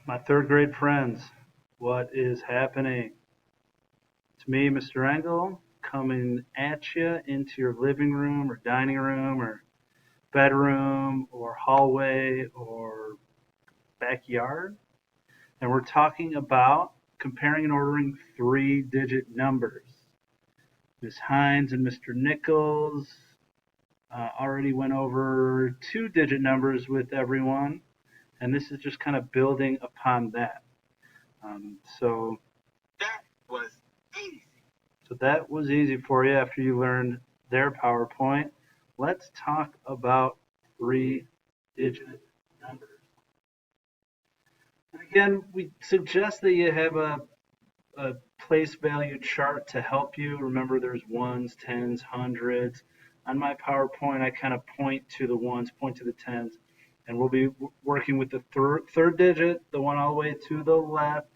My third grade friends, what is happening? It's me, Mr. Engel, coming at you into your living room or dining room or bedroom or hallway or backyard. And we're talking about comparing and ordering three-digit numbers. Ms. Hines and Mr. Nichols already went over two-digit numbers with everyone, and this is just kind of building upon that. So That was easy. that was easy for you after you learned their PowerPoint. Let's talk about three-digit numbers. And again, we suggest that you have a place value chart to help you. Remember, there's ones, tens, hundreds. On my PowerPoint, I kind of point to the ones, point to the tens, and we'll be working with the third digit, the one all the way to the left,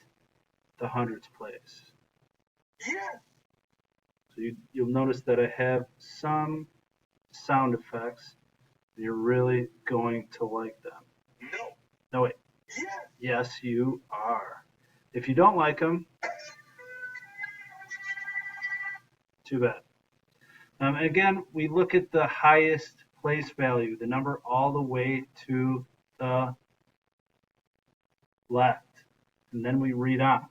the hundreds place. Yes. So you'll notice that I have some sound effects. You're really going to like them. No. No, wait. Yes. Yes, you are. If you don't like them, too bad. Again, we look at the highest place value, the number all the way to the left, and then we read on.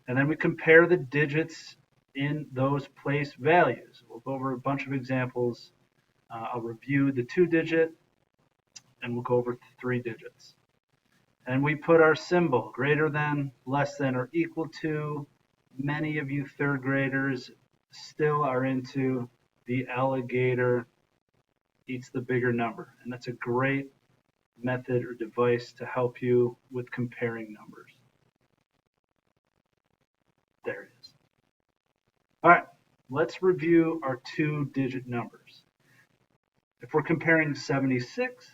And then we compare the digits in those place values. We'll go over a bunch of examples. I'll review the two-digit, and we'll go over three digits. And we put our symbol, greater than, less than, or equal to. Many of you third graders still are into the alligator eats the bigger number. And that's a great method or device to help you with comparing numbers. There it is. All right, let's review our two-digit numbers. If we're comparing 76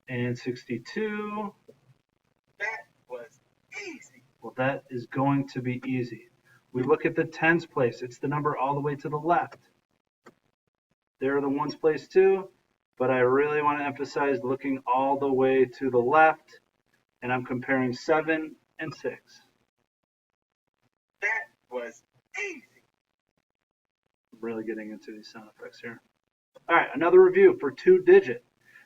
and 62, that was easy. Well, that is going to be easy. We look at the tens place. It's the number all the way to the left. There are the ones place too, but I really want to emphasize looking all the way to the left, and I'm comparing 7 and 6. That was easy. I'm really getting into these sound effects here. All right, another review for two-digit,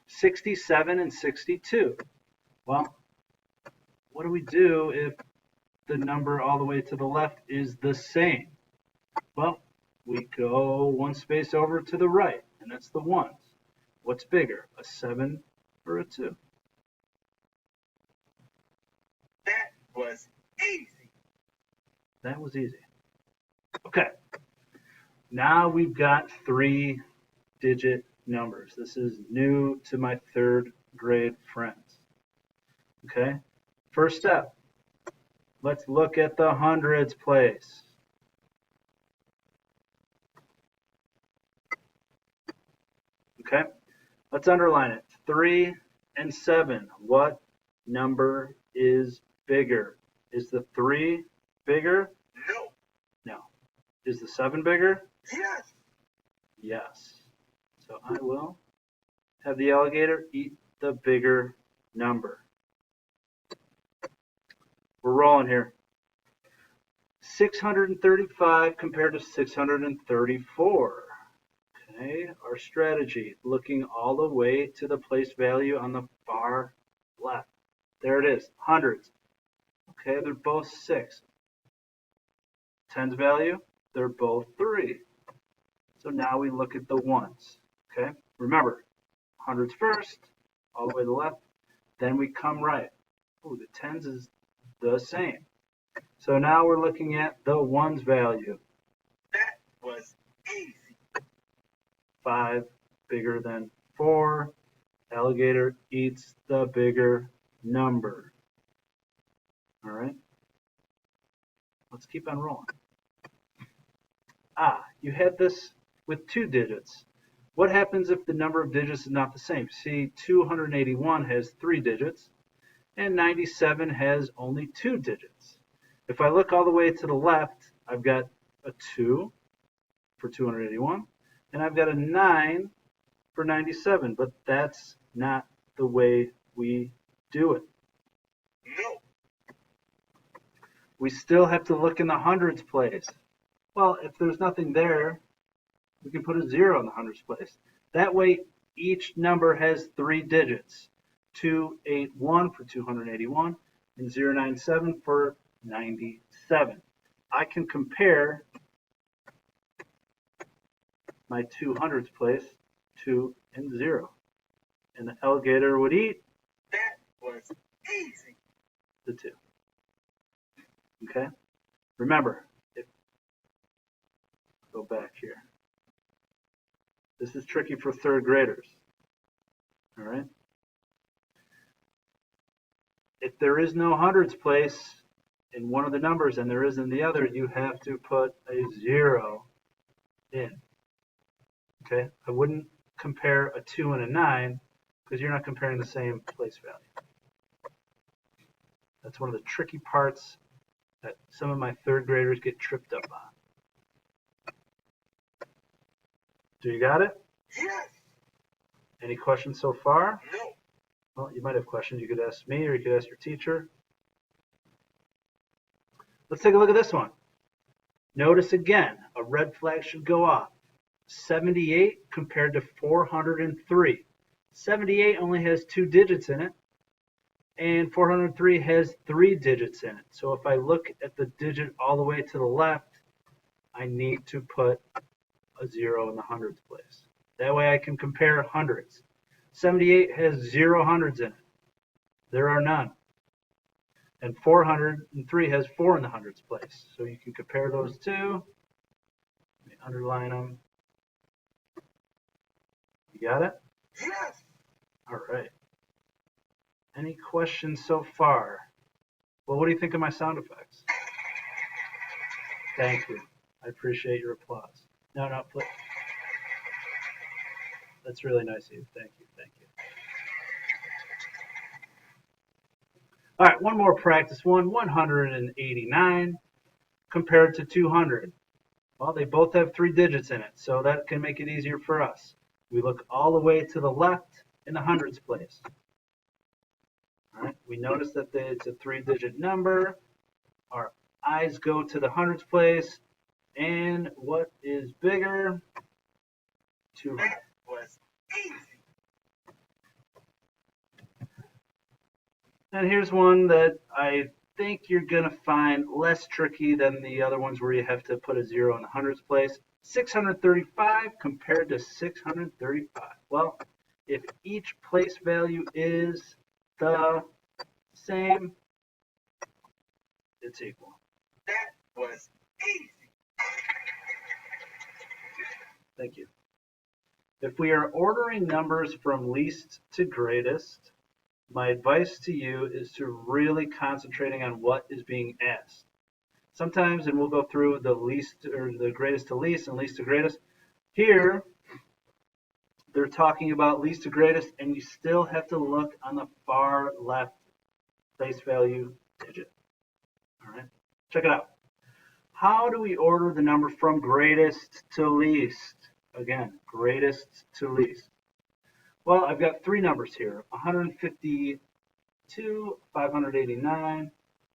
67 and 62. Well, what do we do if the number all the way to the left is the same? Well, we go one space over to the right, and that's the ones. What's bigger, a 7 or a 2? That was easy. That was easy. Okay, now we've got three-digit numbers. This is new to my third grade friends. Okay, first step, let's look at the hundreds place. Okay, let's underline it. 3 and 7. What number is bigger? Is the 3 bigger? No. No. Is the 7 bigger? Yes. Yes. So I will have the alligator eat the bigger number. We're rolling here. 635 compared to 634. Okay, our strategy, looking all the way to the place value on the far left. There it is, hundreds. Okay, they're both 6. Tens value, they're both 3. So now we look at the ones. Okay, remember, hundreds first, all the way to the left, then we come right. Oh, the tens is the same. So now we're looking at the ones value. That was easy. 5 bigger than 4. Alligator eats the bigger number. All right. Let's keep on rolling. You had this with two digits. What happens if the number of digits is not the same? See, 281 has 3 digits, and 97 has only 2 digits. If I look all the way to the left, I've got a 2 for 281, and I've got a 9 for 97, but that's not the way we do it. No. we still have to look in the hundreds place. Well, if there's nothing there, we can put a 0 in the hundreds place. That way, each number has 3 digits. 281 for 281 and 097 for 97. I can compare my 200s place, 2 and 0. And the alligator would eat That was easy. the 2. Okay? Remember, go back here. This is tricky for 3rd graders. All right? If there is no hundreds place in one of the numbers and there is in the other, you have to put a 0 in. Okay? I wouldn't compare a 2 and a 9 because you're not comparing the same place value. That's one of the tricky parts that some of my 3rd graders get tripped up on. Do you got it? Yes. Any questions so far? No. Well, you might have questions. You could ask me or you could ask your teacher. Let's take a look at this one. Notice again, a red flag should go off. 78 compared to 403. 78 only has 2 digits in it, and 403 has 3 digits in it. So if I look at the digit all the way to the left, I need to put a 0 in the hundreds place. That way I can compare hundreds. 78 has 0 hundreds in it. There are none. And 403 has 4 in the hundreds place. So you can compare those two. Let me underline them. You got it? Yes. All right. Any questions so far? Well, what do you think of my sound effects? Thank you. I appreciate your applause. No, please. That's really nice of you. Thank you. Thank you. All right, one more practice one. 189 compared to 200. Well, they both have 3 digits in it, so that can make it easier for us. We look all the way to the left in the hundreds place. All right, we notice that it's a 3-digit number. Our eyes go to the hundreds place. And what is bigger? 200. That was easy. And here's one that I think you're going to find less tricky than the other ones where you have to put a 0 in the hundreds place. 635 compared to 635. Well, if each place value is the same, it's equal. That was easy. Thank you. If we are ordering numbers from least to greatest, my advice to you is to really concentrating on what is being asked. Sometimes, and we'll go through the least or the greatest to least and least to greatest. Here, they're talking about least to greatest, and you still have to look on the far left place value digit. All right, check it out. How do we order the number from greatest to least? Again, greatest to least. Well, I've got 3 numbers here, 152, 589,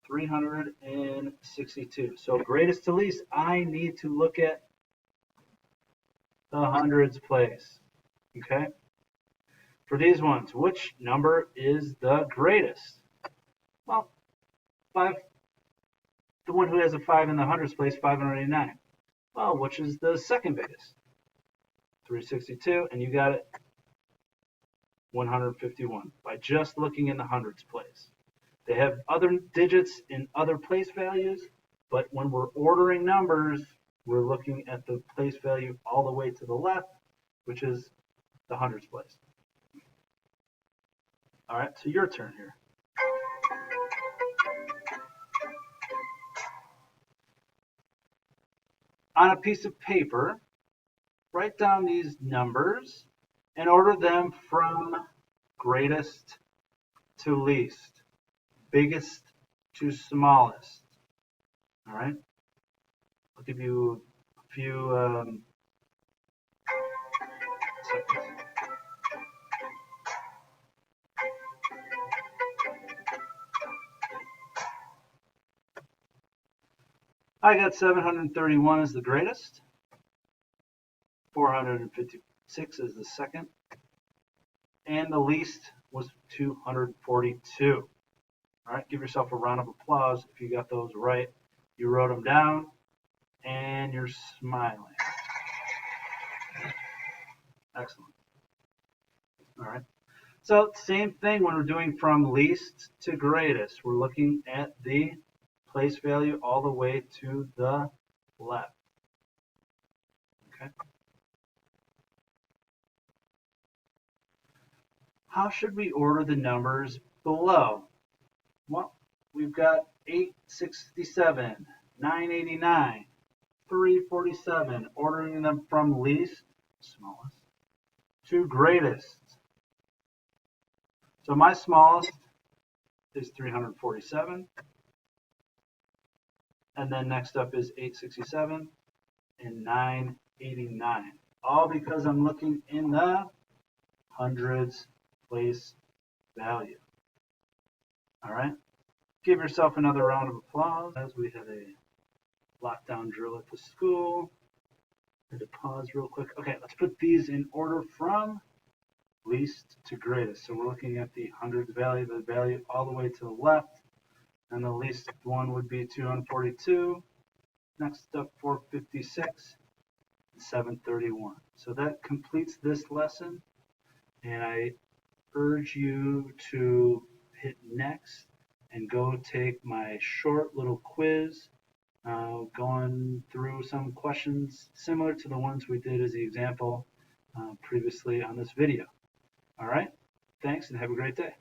362. So greatest to least, I need to look at the hundreds place. Okay? For these ones, which number is the greatest? Well, 5. The one who has a 5 in the hundreds place, 589. Well, which is the second biggest? 362, and you got it. 151 by just looking in the hundreds place. They have other digits in other place values, but when we're ordering numbers, we're looking at the place value all the way to the left, which is the hundreds place. All right, so your turn here. On a piece of paper, write down these numbers and order them from greatest to least, biggest to smallest. All right? I'll give you a few seconds. I got 731 as the greatest, 456 as the second, and the least was 242. All right, give yourself a round of applause if you got those right. You wrote them down, and you're smiling. Excellent. All right. So same thing when we're doing from least to greatest. We're looking at the place value all the way to the left. Okay. How should we order the numbers below? Well, we've got 867, 989, 347, ordering them from least, smallest, to greatest. So my smallest is 347, and then next up is 867 and 989, all because I'm looking in the hundreds place value. All right, give yourself another round of applause as we had a lockdown drill at the school. I had to pause real quick. Okay, let's put these in order from least to greatest. So we're looking at the hundreds value, the value all the way to the left, and the least one would be 242. Next up, 456, and 731. So that completes this lesson, and I urge you to hit next and go take my short little quiz, going through some questions similar to the ones we did as the example previously on this video. All right, thanks and have a great day.